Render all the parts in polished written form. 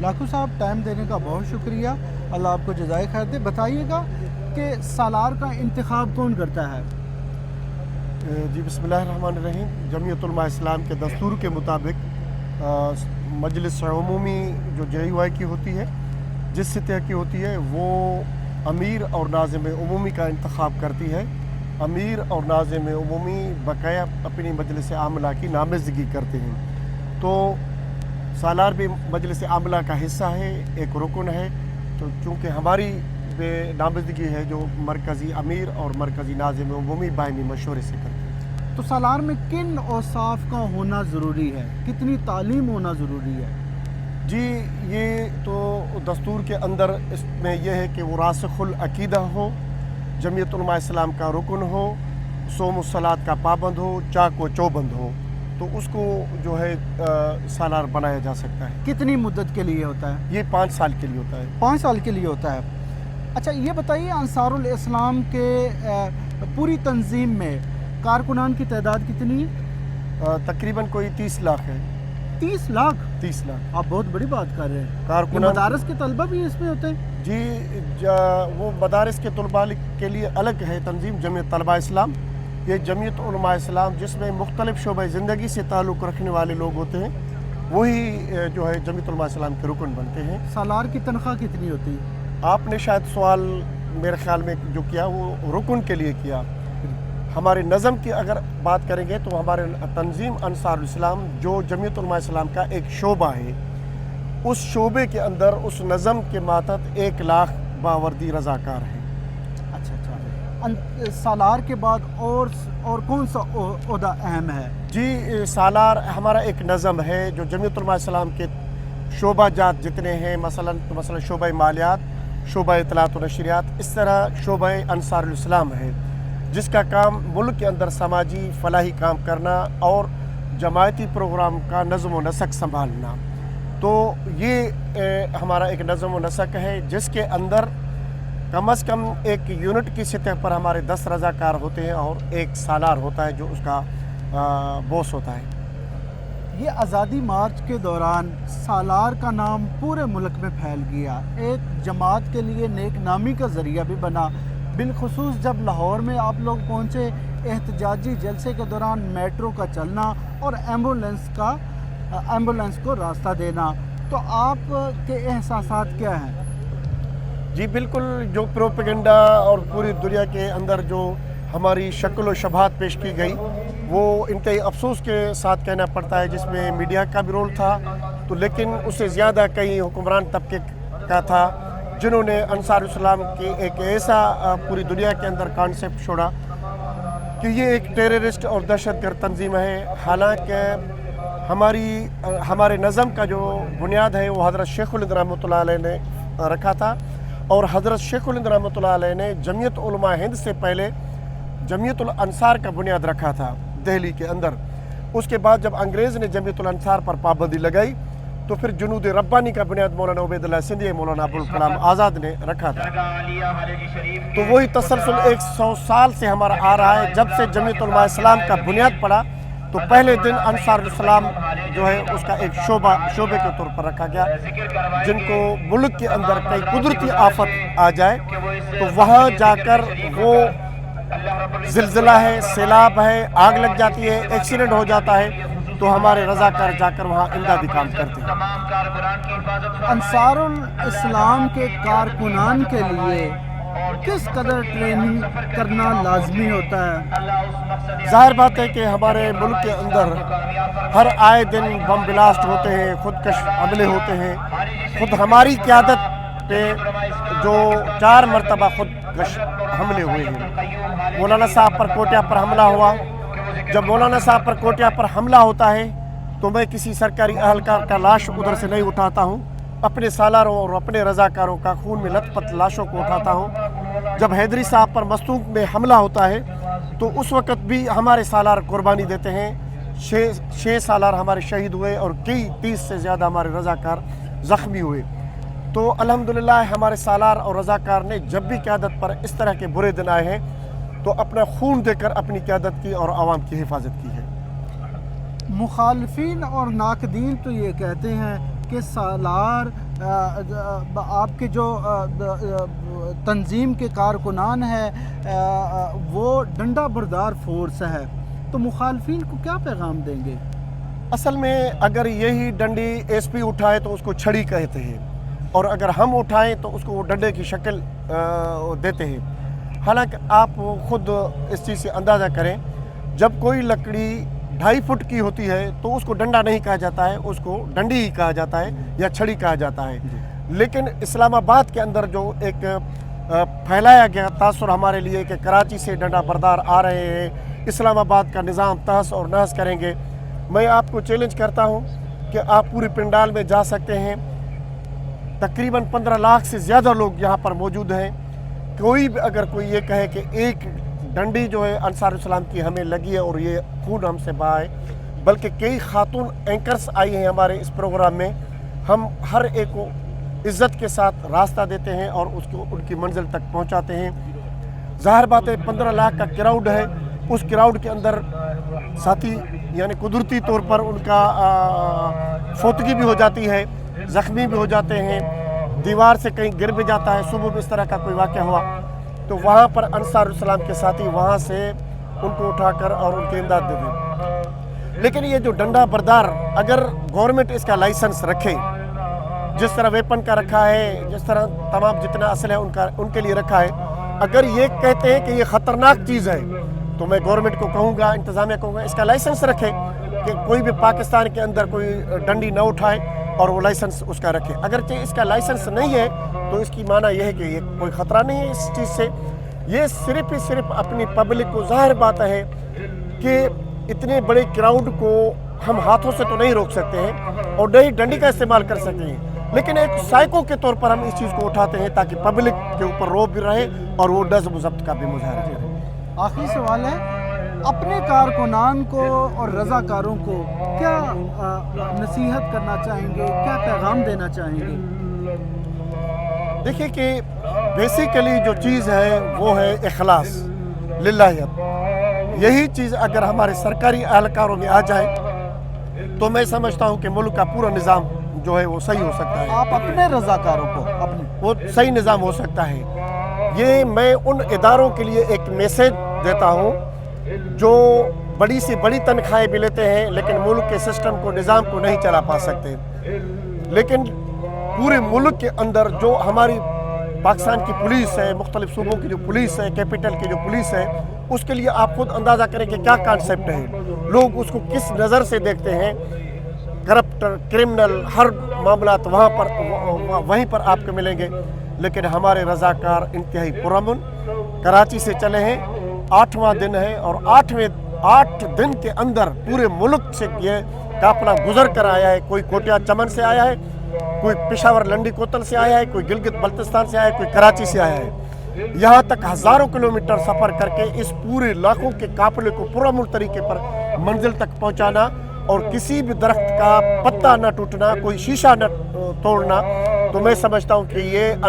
لاکھو صاحب ٹائم دینے کا بہت شکریہ، اللہ آپ کو جزائے خیر دے۔ بتائیے گا کہ سالار کا انتخاب کون کرتا ہے؟ جی بسم اللہ الرحمن الرحیم۔ جمعیت علماء اسلام کے دستور کے مطابق مجلس عمومی جو JUI کی ہوتی ہے، جس سطح کی ہوتی ہے، وہ امیر اور ناظم عمومی کا انتخاب کرتی ہے۔ امیر اور ناظم عمومی بقایا اپنی مجلس عاملہ کی نامزدگی کرتے ہیں۔ تو سالار بھی مجلس عاملہ کا حصہ ہے، ایک رکن ہے۔ تو چونکہ ہماری نامزدگی ہے جو مرکزی امیر اور مرکزی ناظم عمومی باہمی مشورے سے کرتے ہیں۔ تو سالار میں کن اوصاف کا ہونا ضروری ہے؟ کتنی تعلیم ہونا ضروری ہے؟ جی یہ تو دستور کے اندر اس میں یہ ہے کہ وہ راسخ العقیدہ ہو، جمعیت علماء اسلام کا رکن ہو، صوم الصلاۃ کا پابند ہو، چاک و چوبند ہو، تو اس کو جو ہے سالار بنایا جا سکتا ہے۔ کتنی مدت کے لیے ہوتا ہے؟ یہ 5 سال کے لیے ہوتا ہے۔ 5 سال کے لیے ہوتا ہے۔ اچھا یہ بتائیے، انصار الاسلام کے پوری تنظیم میں کارکنان کی تعداد کتنی ہے؟ تقریباً کوئی 30 لاکھ ہے۔ 30 لاکھ؟ 30 لاکھ آپ بہت بڑی بات کر رہے ہیں۔ کارکنان۔ مدارس کے طلبہ بھی اس میں ہوتے ہیں؟ جی وہ مدارس کے طلباء کے لیے الگ ہے تنظیم جمعیت طلباء اسلام۔ یہ جمعیت علماء اسلام جس میں مختلف شعبہ زندگی سے تعلق رکھنے والے لوگ ہوتے ہیں، وہی جو ہے جمعیت علماء اسلام کے رکن بنتے ہیں۔ سالار کی تنخواہ کتنی ہوتی ہے؟ آپ نے شاید سوال میرے خیال میں جو کیا وہ رکن کے لیے کیا۔ ہمارے نظم کی اگر بات کریں گے تو ہمارے تنظیم انصار الاسلام جو جمعیت علماء اسلام کا ایک شعبہ ہے، اس شعبے کے اندر اس نظم کے ماتحت 1 لاکھ باوردی رضاکار ہیں۔ اچھا اچھا۔ سالار کے بعد اور کون سا عہدہ اہم ہے؟ جی سالار ہمارا ایک نظم ہے جو جمعیت علماء اسلام کے شعبہ جات جتنے ہیں، مثلا شعبہ مالیات، شعبہ اطلاعات و نشریات، اس طرح شعبہ انصار الاسلام ہے، جس کا کام ملک کے اندر سماجی فلاحی کام کرنا اور جماعتی پروگرام کا نظم و نسق سنبھالنا۔ تو یہ ہمارا ایک نظم و نسق ہے جس کے اندر کم از کم ایک یونٹ کی سطح پر ہمارے 10 رضاکار ہوتے ہیں اور 1 سالار ہوتا ہے جو اس کا بوس ہوتا ہے۔ یہ آزادی مارچ کے دوران سالار کا نام پورے ملک میں پھیل گیا، ایک جماعت کے لیے نیک نامی کا ذریعہ بھی بنا، بالخصوص جب لاہور میں آپ لوگ پہنچے۔ احتجاجی جلسے کے دوران میٹرو کا چلنا اور ایمبولینس کو راستہ دینا، تو آپ کے احساسات کیا ہیں؟ جی بالکل، جو پروپیگنڈا اور پوری دنیا کے اندر جو ہماری شکل و شبہات پیش کی گئی، وہ انتہائی افسوس کے ساتھ کہنا پڑتا ہے، جس میں میڈیا کا بھی رول تھا، تو لیکن اس سے زیادہ کئی حکمران طبقے کا تھا جنہوں نے انصار الاسلام کی ایک ایسا پوری دنیا کے اندر کانسیپٹ چھوڑا کہ یہ ایک ٹیررسٹ اور دہشت گرد تنظیم ہے۔ حالانکہ ہمارے نظم کا جو بنیاد ہے وہ حضرت شیخ الہند رحمۃ اللہ علیہ نے رکھا تھا، اور حضرت شیخ الہند رحمۃ اللہ علیہ نے جمعیت علماء ہند سے پہلے جمعیت الانصار کا بنیاد رکھا تھا دہلی کے اندر۔ اس کے بعد جب انگریز نے جمعیت الانصار پر پابندی لگائی تو پھر جنود ربانی کا بنیاد مولانا عبید اللہ سندھی، مولانا ابوالکلام آزاد نے رکھا تھا۔ تو وہی تسلسل 100 سال سے ہمارا آ رہا ہے۔ جب سے جمعیت علماء اسلام کا بنیاد پڑا تو پہلے دن انصار الاسلام جو ہے اس کا ایک شعبے کے طور پر رکھا گیا، جن کو ملک کے اندر کئی قدرتی آفت آ جائے تو وہاں جا کر وہ زلزلہ ہے، سیلاب ہے، آگ لگ جاتی ہے، ایکسیڈنٹ ہو جاتا ہے، تو ہمارے رضاکار جا کر وہاں امدادی کام کرتے ہیں۔ انصار الاسلام کے کارکنان کے لیے کس قدر ٹریننگ کرنا لازمی ہوتا ہے؟ ظاہر بات ہے کہ ہمارے ملک کے اندر ہر آئے دن بم بلاسٹ ہوتے ہیں، خودکش حملے ہوتے ہیں۔ خود ہماری قیادت پہ جو 4 مرتبہ خودکش حملے ہوئے ہیں۔ مولانا صاحب پر کوٹیا پر حملہ ہوا۔ جب مولانا صاحب پر کوٹیا پر حملہ ہوتا ہے تو میں کسی سرکاری اہلکار کا لاش ادھر سے نہیں اٹھاتا ہوں، اپنے سالاروں اور اپنے رضاکاروں کا خون میں لت پت لاشوں کو اٹھاتا ہوں۔ جب حیدری صاحب پر مستونگ میں حملہ ہوتا ہے تو اس وقت بھی ہمارے سالار قربانی دیتے ہیں۔ 6 سالار ہمارے شہید ہوئے اور کئی 30 سے زیادہ ہمارے رضاکار زخمی ہوئے۔ تو الحمدللہ ہمارے سالار اور رضاکار نے جب بھی قیادت پر اس طرح کے برے دن آئے ہیں تو اپنا خون دے کر اپنی قیادت کی اور عوام کی حفاظت کی ہے۔ مخالفین اور ناقدین تو یہ کہتے ہیں کہ سالار آپ کے جو تنظیم کے کارکنان ہیں وہ ڈنڈا بردار فورس ہے، تو مخالفین کو کیا پیغام دیں گے؟ اصل میں اگر یہی ڈنڈی ایس پی اٹھائے تو اس کو چھڑی کہتے ہیں، اور اگر ہم اٹھائیں تو اس کو وہ ڈنڈے کی شکل دیتے ہیں۔ حالانکہ آپ خود اس چیز سے اندازہ کریں، جب کوئی لکڑی 2.5 فٹ کی ہوتی ہے تو اس کو ڈنڈا نہیں کہا جاتا ہے، اس کو ڈنڈی ہی کہا جاتا ہے یا چھڑی کہا جاتا ہے۔ لیکن اسلام آباد کے اندر جو ایک پھیلایا گیا تاثر ہمارے لیے کہ کراچی سے ڈنڈا بردار آ رہے ہیں، اسلام آباد کا نظام تہس اور نہس کریں گے، میں آپ کو چیلنج کرتا ہوں کہ آپ پوری پنڈال میں جا سکتے ہیں، تقریباً 15 لاکھ سے زیادہ لوگ یہاں پر موجود ہیں۔ کوئی بھی اگر کوئی یہ کہے کہ ایک ڈنڈی جو ہے انصار اسلام کی ہمیں لگی ہے اور یہ خون ہم سے بہا ہے، بلکہ کئی خاتون اینکرز آئی ہیں ہمارے اس پروگرام میں، ہم ہر ایک کو عزت کے ساتھ راستہ دیتے ہیں اور اس کو ان کی منزل تک پہنچاتے ہیں۔ ظاہر بات ہے 15 لاکھ کا کراؤڈ ہے، اس کراؤڈ کے اندر ساتھی یعنی قدرتی طور پر ان کا فوتگی بھی ہو جاتی ہے، زخمی بھی ہو جاتے ہیں، دیوار سے کہیں گر بھی جاتا ہے۔ صبح بھی اس طرح کا کوئی واقعہ ہوا تو وہاں پر انصار اسلام کے ساتھی وہاں سے ان کو اٹھا کر اور ان کی امداد دے دیں۔ لیکن یہ جو ڈنڈا بردار، اگر گورنمنٹ اس کا لائسنس رکھے، جس طرح ویپن کا رکھا ہے، جس طرح تمام جتنا اصل ہے ان کے لیے رکھا ہے، اگر یہ کہتے ہیں کہ یہ خطرناک چیز ہے تو میں گورنمنٹ کو کہوں گا، انتظامیہ کو کہوں گا اس کا لائسنس رکھے کہ کوئی بھی پاکستان کے اندر کوئی ڈنڈی نہ اٹھائے اور وہ لائسنس اس کا رکھے۔ اگرچہ اس کا لائسنس نہیں ہے تو اس کی معنی یہ ہے کہ یہ کوئی خطرہ نہیں ہے اس چیز سے، یہ صرف ہی صرف اپنی پبلک کو، ظاہر بات ہے کہ اتنے بڑے کراؤڈ کو ہم ہاتھوں سے تو نہیں روک سکتے ہیں اور نہیں ڈنڈی کا استعمال کر سکتے ہیں، لیکن ایک سائیکو کے طور پر ہم اس چیز کو اٹھاتے ہیں تاکہ پبلک کے اوپر روب بھی رہے اور وہ نظم و ضبط کا بھی مظاہرہ کرے۔ آخری سوال ہے، اپنے کارکنان کو اور رضاکاروں کو کیا نصیحت کرنا چاہیں گے، کیا پیغام دینا چاہیں گے؟ دیکھیے کہ بیسیکلی جو چیز ہے وہ ہے اخلاص، للہیت۔ یہی چیز اگر ہمارے سرکاری اہلکاروں میں آ جائے تو میں سمجھتا ہوں کہ ملک کا پورا نظام جو ہے وہ صحیح ہو سکتا ہے۔ آپ اپنے رضاکاروں کو وہ صحیح نظام ہو سکتا ہے۔ یہ میں ان اداروں کے لیے ایک میسیج دیتا ہوں جو بڑی سے بڑی تنخواہیں بھی لیتے ہیں لیکن ملک کے سسٹم کو، نظام کو نہیں چلا پا سکتے، لیکن پورے ملک کے اندر جو ہماری پاکستان کی پولیس ہے، مختلف صوبوں کی جو پولیس ہے، کیپٹل کی جو پولیس ہے، اس کے لیے آپ خود اندازہ کریں کہ کیا کانسیپٹ ہے، لوگ اس کو کس نظر سے دیکھتے ہیں۔ کرپٹر، کرمنل، ہر معاملات وہیں پر آپ کو ملیں گے، لیکن ہمارے رضاکار انتہائی پرامن کراچی سے چلے ہیں، 8واں دن ہے اور 8 دن کے اندر پورے ملک سے یہ قافلہ گزر کر آیا ہے۔ کوئی کوٹیا چمن سے آیا ہے، کوئی پشاور لنڈی کوتل سے آیا ہے، کوئی گلگت بلتستان سے آیا ہے، کوئی کراچی سے آیا ہے۔ یہاں تک ہزاروں کلومیٹر سفر کر کے اس پورے لاکھوں کے قافلے کو پرامن طریقے پر منزل تک پہنچانا اور کسی بھی درخت کا پتا نہ ٹوٹنا، کوئی شیشہ نہ توڑنا، تو میں سمجھتا ہوں کہ یہ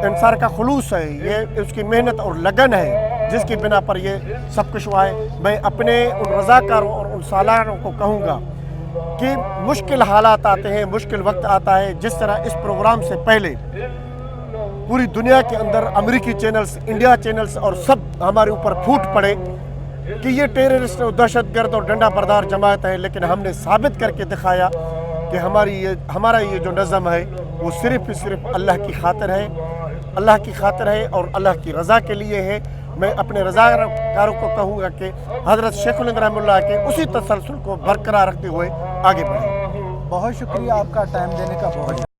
انصار کا خلوص ہے، یہ اس کی محنت اور لگن ہے جس کی بنا پر یہ سب کچھ ہوا ہے۔ میں اپنے ان رضاکاروں اور ان سالاروں کو کہوں گا کہ مشکل حالات آتے ہیں، مشکل وقت آتا ہے، جس طرح اس پروگرام سے پہلے پوری دنیا کے اندر امریکی چینلز، انڈیا چینلز اور سب ہمارے اوپر پھوٹ پڑے کہ یہ ٹیررسٹ اور دہشت گرد اور ڈنڈا بردار جماعت ہے، لیکن ہم نے ثابت کر کے دکھایا کہ ہمارا یہ جو نظم ہے وہ صرف اللہ کی خاطر ہے، اللہ کی خاطر ہے اور اللہ کی رضا کے لیے ہے۔ میں اپنے رضاکاروں کو کہوں گا کہ حضرت شیخ الہند رحمہ اللہ کے اسی تسلسل کو برقرار رکھتے ہوئے آگے بڑھیں۔ بہت شکریہ آپ کا ٹائم دینے کا، بہت